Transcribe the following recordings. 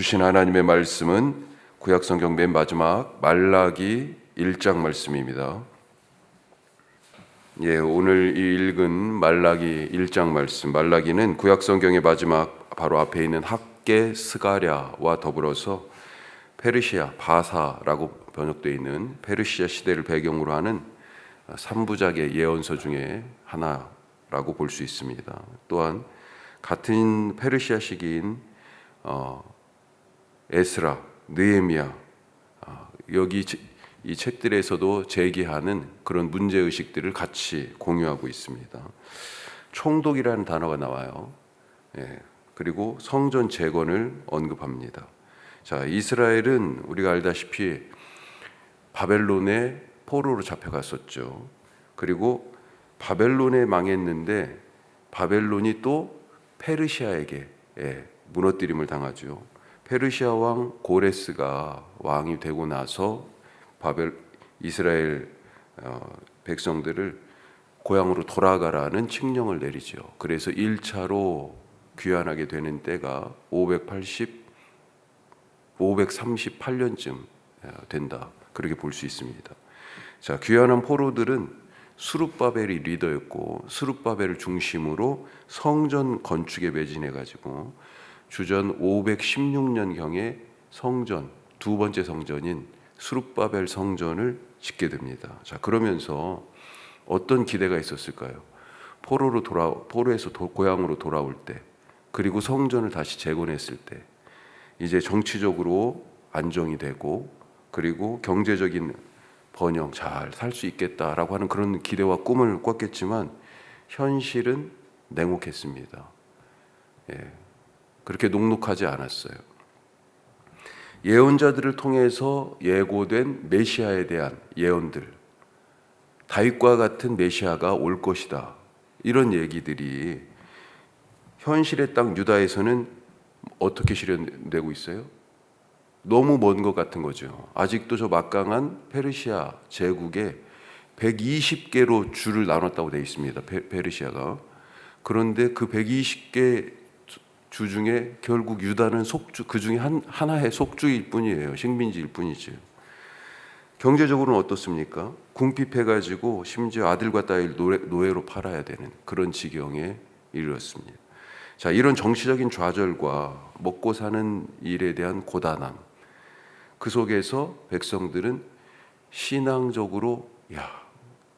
주신 하나님의 말씀은 구약성경 맨 마지막 말라기 1장 말씀입니다. 오늘 이 읽은 말라기 1장 말씀, 말라기는 구약성경의 마지막 바로 앞에 있는 학개 스가랴와 더불어서 페르시아 바사라고 번역되어 있는 페르시아 시대를 배경으로 하는 3부작의 예언서 중에 하나라고 볼 수 있습니다. 또한 같은 페르시아 시기인 에스라, 느헤미야, 여기 이 책들에서도 제기하는 그런 문제의식들을 같이 공유하고 있습니다. 총독이라는 단어가 나와요. 그리고 성전 재건을 언급합니다. 자, 이스라엘은 우리가 알다시피 바벨론의 포로로 잡혀갔었죠. 그리고 바벨론에 망했는데 바벨론이 또 페르시아에게 무너뜨림을 당하죠. 페르시아 왕 고레스가 왕이 되고 나서 이스라엘 백성들을 고향으로 돌아가라는 칙령을 내리죠. 그래서 1차로 귀환하게 되는 때가 538년쯤 된다. 그렇게 볼 수 있습니다. 자, 귀환한 포로들은 스룹바벨이 리더였고 스룹바벨을 중심으로 성전 건축에 매진해 가지고 주전 516년경에 성전, 두 번째 성전인 스룹바벨 성전을 짓게 됩니다. 자, 그러면서 어떤 기대가 있었을까요? 포로에서 고향으로 돌아올 때, 그리고 성전을 다시 재건했을 때 이제 정치적으로 안정이 되고 그리고 경제적인 번영 잘 살 수 있겠다라고 하는 그런 기대와 꿈을 꿨겠지만 현실은 냉혹했습니다. 그렇게 녹록하지 않았어요. 예언자들을 통해서 예고된 메시아에 대한 예언들, 다윗과 같은 메시아가 올 것이다, 이런 얘기들이 현실의 땅 유다에서는 어떻게 실현되고 있어요? 너무 먼 것 같은 거죠. 아직도 저 막강한 페르시아 제국에 120개로 주를 나눴다고 되어 있습니다. 페르시아가. 그런데 그 120개 주 중에 결국 유다는 속주, 그 중에 하나의 속주일 뿐이에요. 식민지일 뿐이죠. 경제적으로는 어떻습니까? 궁핍해가지고 심지어 아들과 딸을 노예로 팔아야 되는 그런 지경에 이르렀습니다. 자, 이런 정치적인 좌절과 먹고 사는 일에 대한 고단함, 그 속에서 백성들은 신앙적으로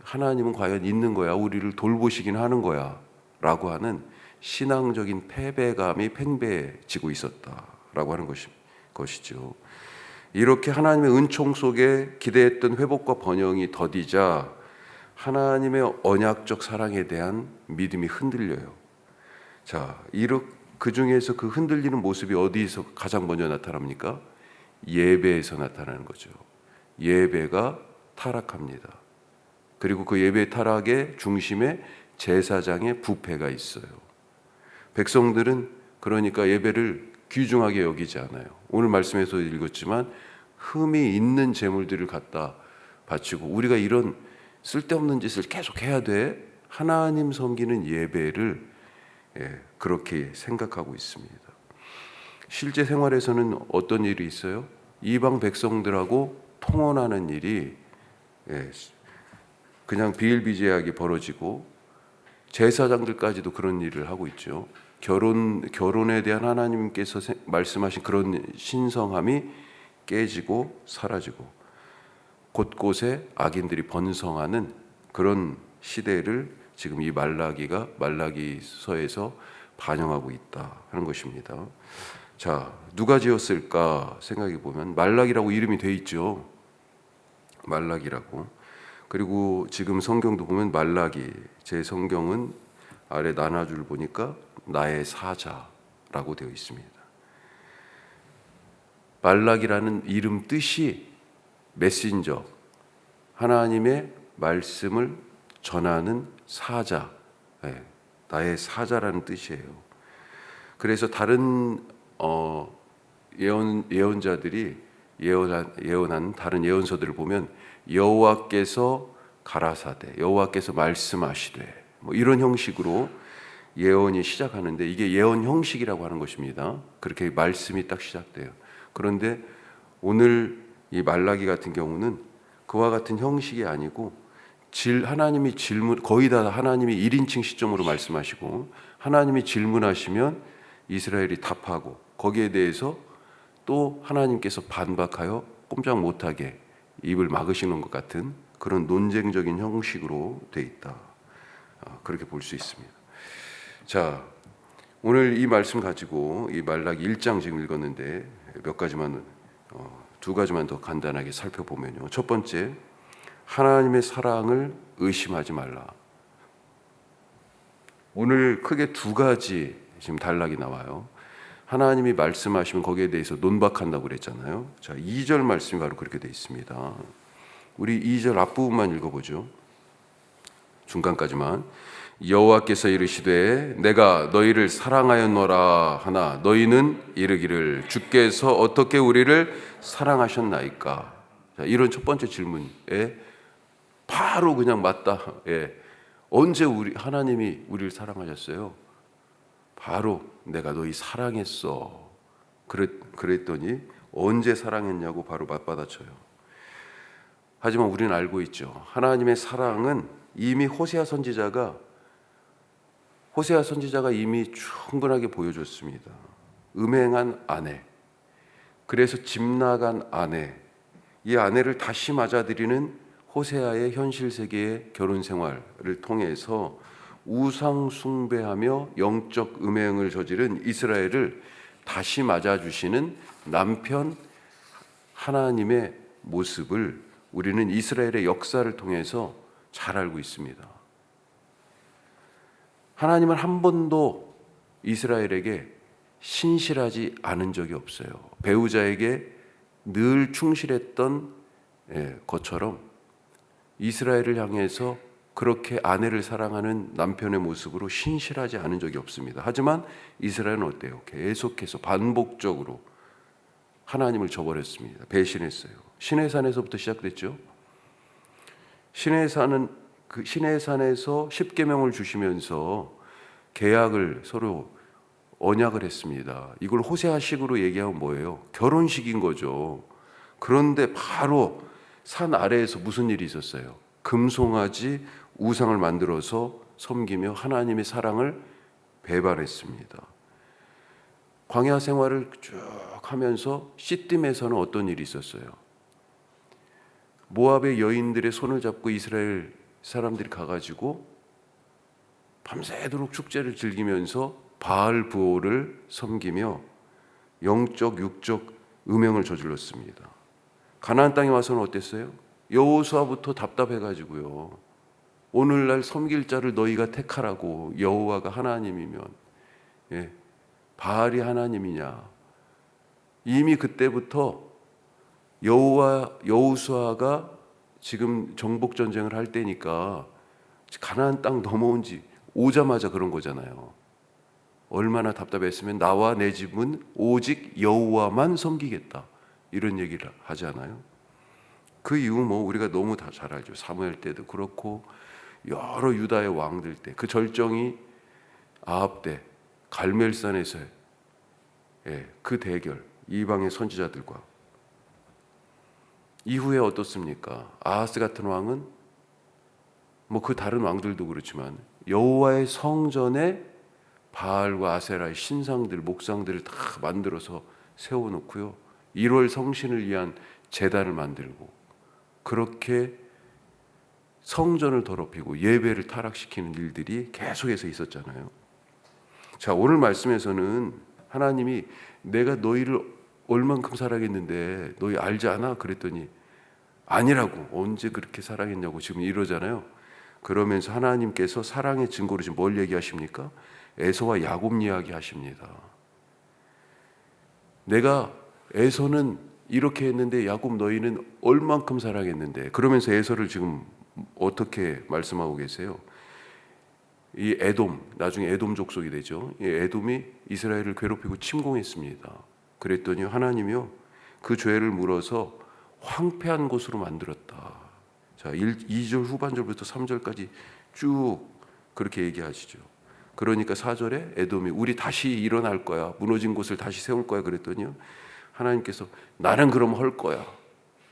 하나님은 과연 있는 거야? 우리를 돌보시긴 하는 거야? 라고 하는 신앙적인 패배감이 팽배해지고 있었다라고 하는 것이죠. 이렇게 하나님의 은총 속에 기대했던 회복과 번영이 더디자 하나님의 언약적 사랑에 대한 믿음이 흔들려요. 자, 그 중에서 그 흔들리는 모습이 어디서 가장 먼저 나타납니까? 예배에서 나타나는 거죠. 예배가 타락합니다. 그리고 그 예배 타락의 중심에 제사장의 부패가 있어요. 백성들은 그러니까 예배를 귀중하게 여기지 않아요. 오늘 말씀에서 읽었지만 흠이 있는 제물들을 갖다 바치고 우리가 이런 쓸데없는 짓을 계속 해야 돼? 하나님 섬기는 예배를 그렇게 생각하고 있습니다. 실제 생활에서는 어떤 일이 있어요? 이방 백성들하고 통혼하는 일이 그냥 비일비재하게 벌어지고 제사장들까지도 그런 일을 하고 있죠. 결혼에 대한 하나님께서 말씀하신 그런 신성함이 깨지고 사라지고 곳곳에 악인들이 번성하는 그런 시대를 지금 이 말라기서에서 반영하고 있다 하는 것입니다. 자, 누가 지었을까 생각해 보면 말라기라고 이름이 돼 있죠. 말라기라고. 그리고 지금 성경도 보면 말라기, 제 성경은 아래 나눠줄 보니까 나의 사자라고 되어 있습니다. 말라기라는 이름 뜻이 메신저, 하나님의 말씀을 전하는 사자, 나의 사자라는 뜻이에요. 그래서 다른 예언자들이 예언한 다른 예언서들을 보면 여호와께서 가라사대, 여호와께서 말씀하시되, 이런 형식으로 예언이 시작하는데 이게 예언 형식이라고 하는 것입니다. 그렇게 말씀이 딱 시작돼요. 그런데 오늘 이 말라기 같은 경우는 그와 같은 형식이 아니고 하나님이 질문, 거의 다 하나님이 1인칭 시점으로 말씀하시고 하나님이 질문하시면 이스라엘이 답하고 거기에 대해서 또 하나님께서 반박하여 꼼짝 못하게 입을 막으시는 것 같은 그런 논쟁적인 형식으로 돼 있다. 그렇게 볼 수 있습니다. 자, 오늘 이 말씀 가지고 이 말라기 1장 지금 읽었는데 두 가지만 더 간단하게 살펴보면요. 첫 번째, 하나님의 사랑을 의심하지 말라. 오늘 크게 두 가지 지금 단락이 나와요. 하나님이 말씀하시면 거기에 대해서 논박한다고 그랬잖아요. 자, 2절 말씀이 바로 그렇게 되어 있습니다. 우리 2절 앞부분만 읽어보죠. 중간까지만. 여호와께서 이르시되 내가 너희를 사랑하였노라 하나 너희는 이르기를 주께서 어떻게 우리를 사랑하셨나이까. 자, 이런 첫 번째 질문에 바로 그냥 맞다. 예. 언제 하나님이 우리를 사랑하셨어요? 바로 내가 너희 사랑했어. 그랬더니 언제 사랑했냐고 바로 맞받아쳐요. 하지만 우리는 알고 있죠. 하나님의 사랑은 이미 호세아 선지자가 이미 충분하게 보여줬습니다. 음행한 아내, 그래서 집 나간 아내, 이 아내를 다시 맞아들이는 호세아의 현실 세계의 결혼 생활을 통해서 우상 숭배하며 영적 음행을 저지른 이스라엘을 다시 맞아주시는 남편 하나님의 모습을 우리는 이스라엘의 역사를 통해서 잘 알고 있습니다. 하나님은 한 번도 이스라엘에게 신실하지 않은 적이 없어요. 배우자에게 늘 충실했던 것처럼 이스라엘을 향해서 그렇게 아내를 사랑하는 남편의 모습으로 신실하지 않은 적이 없습니다. 하지만 이스라엘은 어때요? 계속해서 반복적으로 하나님을 저버렸습니다. 배신했어요. 시내산에서부터 시작됐죠. 시내산에서 십계명을 주시면서 계약을 서로 언약을 했습니다. 이걸 호세아식으로 얘기하면 뭐예요? 결혼식인 거죠. 그런데 바로 산 아래에서 무슨 일이 있었어요? 금송아지 우상을 만들어서 섬기며 하나님의 사랑을 배반했습니다. 광야 생활을 쭉 하면서 시딤에서는 어떤 일이 있었어요? 모압의 여인들의 손을 잡고 이스라엘 사람들이 가가지고 밤새도록 축제를 즐기면서 바알 부호를 섬기며 영적 육적 음행을 저질렀습니다. 가나안 땅에 와서는 어땠어요? 여호수아부터 답답해가지고요. 오늘날 섬길 자를 너희가 택하라고. 여호와가 하나님이면 바알이 하나님이냐. 이미 그때부터 여호수아가 지금 정복 전쟁을 할 때니까 가나안 땅 넘어온 지 오자마자 그런 거잖아요. 얼마나 답답했으면 나와 내 집은 오직 여호와만 섬기겠다 이런 얘기를 하잖아요. 그 이유 우리가 너무 다 잘 알죠. 사무엘 때도 그렇고 여러 유다의 왕들 때 그 절정이 아합 때 갈멜산에서의 그 대결 이방의 선지자들과 이후에 어떻습니까? 아하스 같은 왕은 그 다른 왕들도 그렇지만 여호와의 성전에 바알과 아세라의 신상들, 목상들을 다 만들어서 세워놓고요. 1월 성신을 위한 제단을 만들고 그렇게 성전을 더럽히고 예배를 타락시키는 일들이 계속해서 있었잖아요. 자, 오늘 말씀에서는 하나님이 내가 너희를 얼만큼 사랑했는데 너희 알지 않아? 그랬더니 아니라고. 언제 그렇게 사랑했냐고 지금 이러잖아요. 그러면서 하나님께서 사랑의 증거로 지금 뭘 얘기하십니까? 에서와 야곱 이야기 하십니다. 내가 에서는 이렇게 했는데 야곱 너희는 얼만큼 사랑했는데. 그러면서 에서를 지금 어떻게 말씀하고 계세요? 이 에돔, 나중에 에돔 족속이 되죠. 이 에돔이 이스라엘을 괴롭히고 침공했습니다. 그랬더니 하나님이요 그 죄를 물어서 황폐한 곳으로 만들었다. 자, 2절 후반절부터 3절까지 쭉 그렇게 얘기하시죠. 그러니까 4절에 에돔이 우리 다시 일어날 거야, 무너진 곳을 다시 세울 거야 그랬더니요, 하나님께서 나는 그럼 할 거야.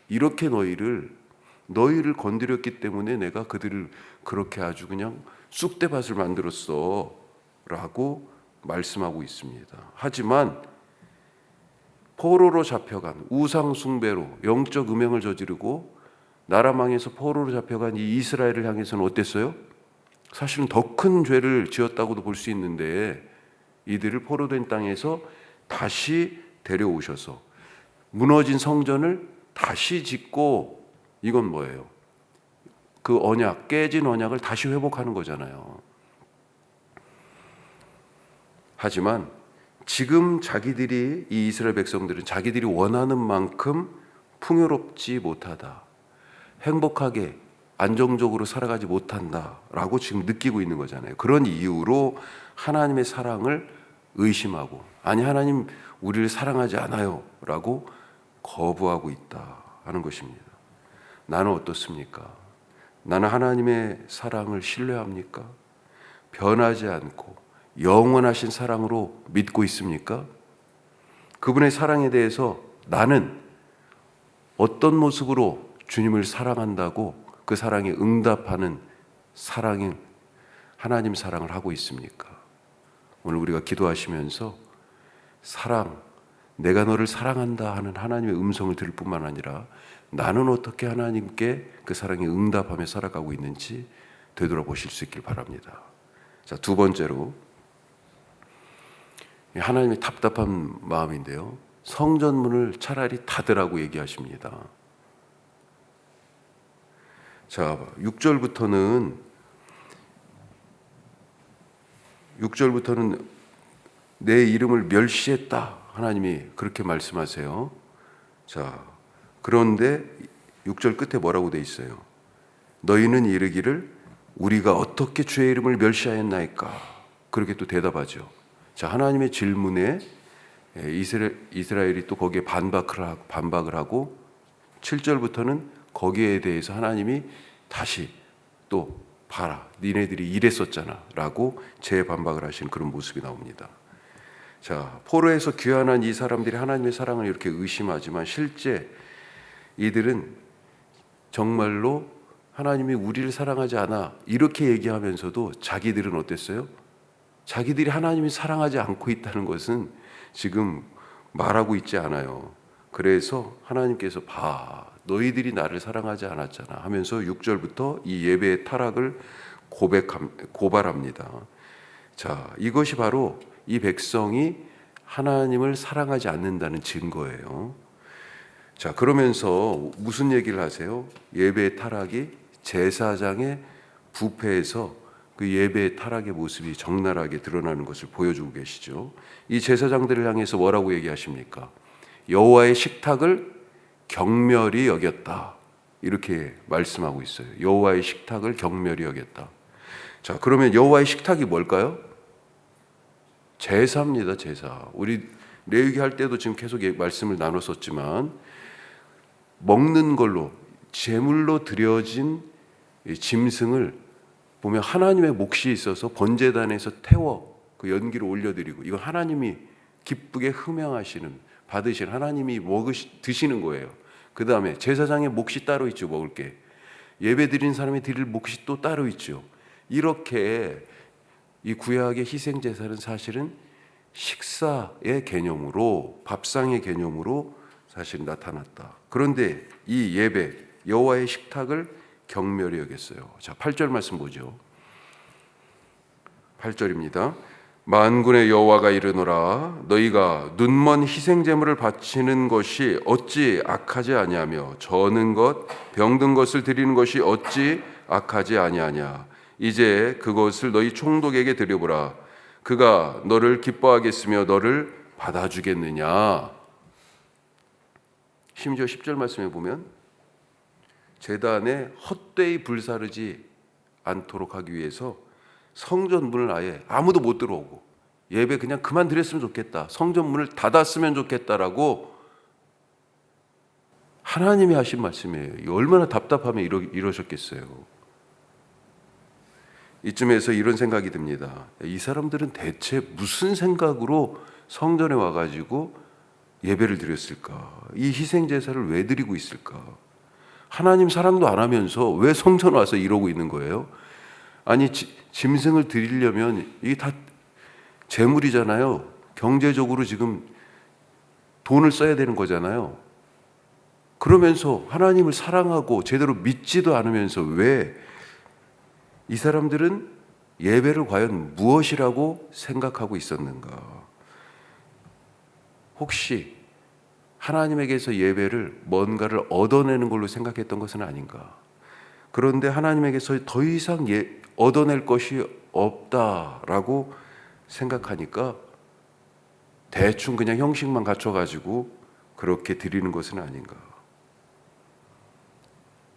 이렇게 너희를 건드렸기 때문에 내가 그들을 그렇게 아주 그냥 쑥대밭을 만들었어 라고 말씀하고 있습니다. 하지만 포로로 잡혀간, 우상 숭배로 영적 음행을 저지르고 나라 망해서 포로로 잡혀간 이 이스라엘을 향해서는 어땠어요? 사실은 더 큰 죄를 지었다고도 볼 수 있는데 이들을 포로된 땅에서 다시 데려오셔서 무너진 성전을 다시 짓고, 이건 뭐예요? 그 언약, 깨진 언약을 다시 회복하는 거잖아요. 하지만 지금 자기들이, 이 이스라엘 백성들은 자기들이 원하는 만큼 풍요롭지 못하다, 행복하게 안정적으로 살아가지 못한다라고 지금 느끼고 있는 거잖아요. 그런 이유로 하나님의 사랑을 의심하고, 아니 하나님 우리를 사랑하지 않아요 라고 거부하고 있다 하는 것입니다. 나는 어떻습니까? 나는 하나님의 사랑을 신뢰합니까? 변하지 않고 영원하신 사랑으로 믿고 있습니까? 그분의 사랑에 대해서 나는 어떤 모습으로 주님을 사랑한다고 그 사랑에 응답하는 사랑인 하나님 사랑을 하고 있습니까? 오늘 우리가 기도하시면서 사랑, 내가 너를 사랑한다 하는 하나님의 음성을 들을 뿐만 아니라 나는 어떻게 하나님께 그 사랑에 응답하며 살아가고 있는지 되돌아보실 수 있길 바랍니다. 자, 두 번째로 하나님의 답답한 마음인데요, 성전문을 차라리 닫으라고 얘기하십니다. 자, 6절부터는 내 이름을 멸시했다 하나님이 그렇게 말씀하세요. 자, 그런데 6절 끝에 뭐라고 돼 있어요? 너희는 이르기를 우리가 어떻게 주의 이름을 멸시하였나이까? 그렇게 또 대답하죠. 자, 하나님의 질문에 이스라엘이 또 거기에 반박을 하고 7절부터는 거기에 대해서 하나님이 다시 또 봐라, 니네들이 이랬었잖아 라고 재반박을 하시는 그런 모습이 나옵니다. 자, 포로에서 귀환한 이 사람들이 하나님의 사랑을 이렇게 의심하지만 실제 이들은 정말로 하나님이 우리를 사랑하지 않아 이렇게 얘기하면서도 자기들은 어땠어요? 자기들이 하나님이 사랑하지 않고 있다는 것은 지금 말하고 있지 않아요. 그래서 하나님께서 봐, 너희들이 나를 사랑하지 않았잖아 하면서 6절부터 이 예배의 타락을 고발합니다. 자, 이것이 바로 이 백성이 하나님을 사랑하지 않는다는 증거예요. 자, 그러면서 무슨 얘기를 하세요? 예배의 타락이 제사장의 부패에서 그 예배의 타락의 모습이 적나라하게 드러나는 것을 보여주고 계시죠. 이 제사장들을 향해서 뭐라고 얘기하십니까? 여호와의 식탁을 경멸히 여겼다, 이렇게 말씀하고 있어요. 여호와의 식탁을 경멸히 여겼다. 자, 그러면 여호와의 식탁이 뭘까요? 제사입니다. 제사. 우리 레위기 할 때도 지금 계속 말씀을 나눴었지만 먹는 걸로 제물로 드려진 짐승을 보면 하나님의 몫이 있어서 번제단에서 태워 그 연기를 올려드리고, 이건 하나님이 기쁘게 흠양하시는, 받으시는, 하나님이 드시는 거예요. 그 다음에 제사장의 몫이 따로 있죠. 먹을 게 예배 드리는 사람이 드릴 몫이 또 따로 있죠. 이렇게 이 구약의 희생 제사는 사실은 식사의 개념으로, 밥상의 개념으로 사실 나타났다. 그런데 이 예배, 여호와의 식탁을 경멸히 여겼어요. 자, 8절 말씀 보죠. 8절입니다. 만군의 여호와가 이르노라, 너희가 눈먼 희생 제물을 바치는 것이 어찌 악하지 아니하며 저는 것 병든 것을 드리는 것이 어찌 악하지 아니하냐. 이제 그것을 너희 총독에게 드려보라. 그가 너를 기뻐하겠으며 너를 받아주겠느냐. 심지어 10절 말씀에 보면 제단에 헛되이 불사르지 않도록 하기 위해서 성전 문을 아예 아무도 못 들어오고 예배 그냥 그만 드렸으면 좋겠다, 성전 문을 닫았으면 좋겠다라고 하나님이 하신 말씀이에요. 얼마나 답답하면 이러셨겠어요. 이쯤에서 이런 생각이 듭니다. 이 사람들은 대체 무슨 생각으로 성전에 와가지고 예배를 드렸을까? 이 희생 제사를 왜 드리고 있을까? 하나님 사랑도 안 하면서 왜 성전 와서 이러고 있는 거예요? 아니, 짐승을 드리려면 이게 다 재물이잖아요. 경제적으로 지금 돈을 써야 되는 거잖아요. 그러면서 하나님을 사랑하고 제대로 믿지도 않으면서 왜 이 사람들은 예배를 과연 무엇이라고 생각하고 있었는가? 혹시 하나님에게서 예배를 뭔가를 얻어내는 걸로 생각했던 것은 아닌가? 그런데 하나님에게서 더 이상 얻어낼 것이 없다라고 생각하니까 대충 그냥 형식만 갖춰가지고 그렇게 드리는 것은 아닌가?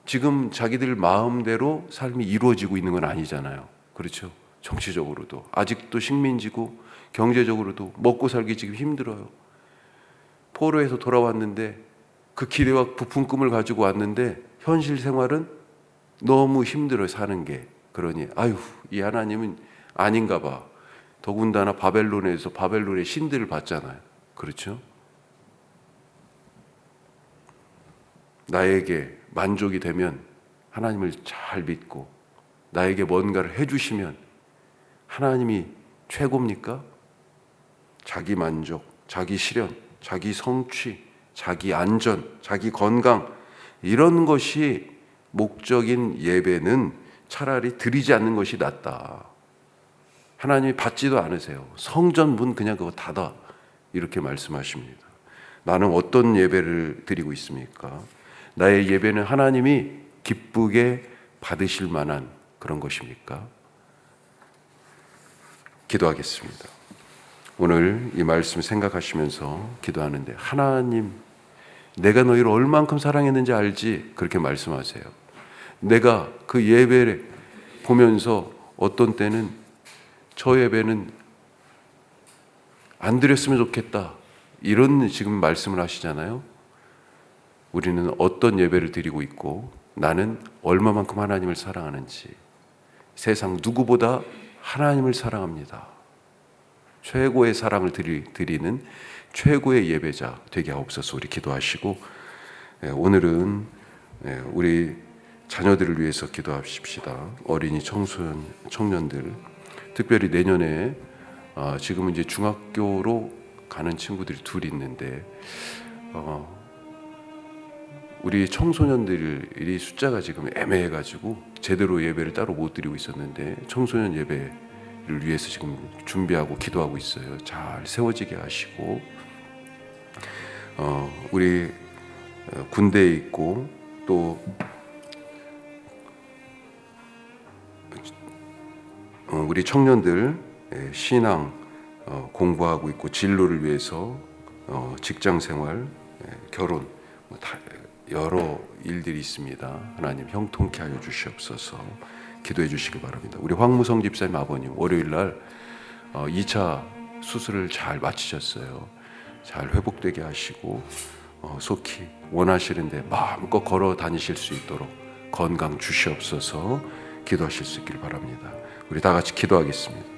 지금 자기들 마음대로 삶이 이루어지고 있는 건 아니잖아요. 그렇죠? 정치적으로도 아직도 식민지고 경제적으로도 먹고 살기 지금 힘들어요. 포로에서 돌아왔는데 그 기대와 부푼 꿈을 가지고 왔는데 현실 생활은 너무 힘들어요, 사는 게. 그러니 아유, 이 하나님은 아닌가 봐. 더군다나 바벨론에서 바벨론의 신들을 봤잖아요. 그렇죠? 나에게 만족이 되면 하나님을 잘 믿고 나에게 뭔가를 해주시면 하나님이 최고입니까? 자기 만족, 자기 실현, 자기 성취, 자기 안전, 자기 건강, 이런 것이 목적인 예배는 차라리 드리지 않는 것이 낫다. 하나님이 받지도 않으세요. 성전 문 그냥 그거 닫아, 이렇게 말씀하십니다. 나는 어떤 예배를 드리고 있습니까? 나의 예배는 하나님이 기쁘게 받으실 만한 그런 것입니까? 기도하겠습니다. 오늘 이 말씀 생각하시면서 기도하는데, 하나님, 내가 너희를 얼만큼 사랑했는지 알지? 그렇게 말씀하세요. 내가 그 예배를 보면서 어떤 때는 저 예배는 안 드렸으면 좋겠다, 이런 지금 말씀을 하시잖아요. 우리는 어떤 예배를 드리고 있고 나는 얼마만큼 하나님을 사랑하는지, 세상 누구보다 하나님을 사랑합니다. 최고의 사랑을 드리는 최고의 예배자 되게 하옵소서. 우리 기도하시고 오늘은 우리 자녀들을 위해서 기도하십시다. 어린이 청소년, 청년들, 특별히 내년에 지금은 이제 중학교로 가는 친구들이 둘 있는데 우리 청소년들이 숫자가 지금 애매해가지고 제대로 예배를 따로 못 드리고 있었는데 청소년 예배를 위해서 지금 준비하고 기도하고 있어요. 잘 세워지게 하시고 우리 군대에 있고 또 우리 청년들 신앙 공부하고 있고 진로를 위해서 직장생활, 결혼 여러 일들이 있습니다. 하나님 형통케 하여 주시옵소서. 기도해 주시기 바랍니다. 우리 황무성 집사님 아버님 월요일 날 2차 수술을 잘 마치셨어요. 잘 회복되게 하시고 속히 원하시는데 마음껏 걸어 다니실 수 있도록 건강 주시옵소서. 기도하실 수 있기를 바랍니다. 우리 다 같이 기도하겠습니다.